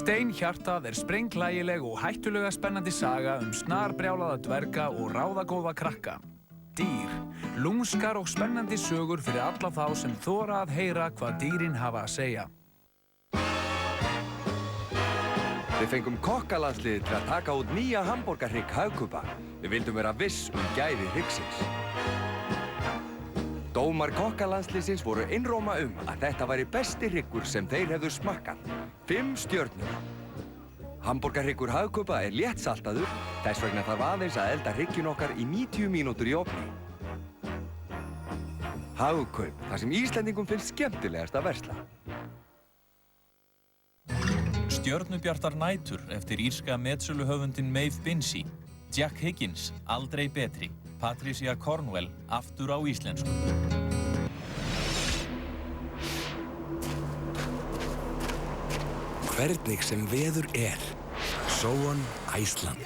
Steinhjartað sprenglægileg og hættulega spennandi saga snarbrjálaða dverga og ráðagóða krakka. Dýr, lúmskar og spennandi sögur fyrir alla þá sem þora að heyra hvað dýrin hafa að segja. Við fengum kokkalandsliðið til að taka út nýja hamborgarhrygg Hagkupa. Við vildum vera viss gæði hryggsins. Dómar kokkalandsliðsins voru einróma að þetta væri besti hryggur sem þeir hefðu smakkað. 5 stjörnur. Hamborgarhryggur Hagkupa léttsaltaður, þess vegna þarf aðeins að elda hrygginn okkar í 90 mínútur í ofni. Hagkaup, það sem Íslendingum finnst skemmtilegast að versla. Stjörnubjartar nætur eftir írska metsöluhöfundinn Maeve Binchy, Jack Higgins, Aldrei betri, Patricia Cornwell, aftur á íslensku. Hvernig sem veður Sóon, Æsland.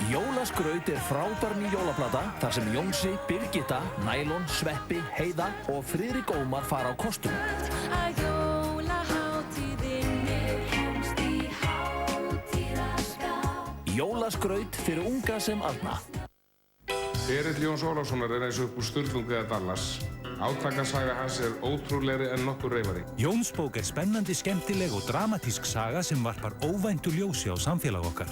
Jólaskraut frábær ný jólaplata þar sem Jónsi, Birgitta, Nælon, Sveppi, Heiða og Friðrik Ómar fara á kostum. Jólaskraut fyrir unga sem aldna. Ferill Jóns Ólafssonar eins og upp úr Sturlungu eða Dallas. Átakasaga hans ótrúlegri en nokkur reyfari. Jónsbók spennandi, skemmtileg og dramatísk saga sem varpar óvæntu ljósi á samfélag okkar.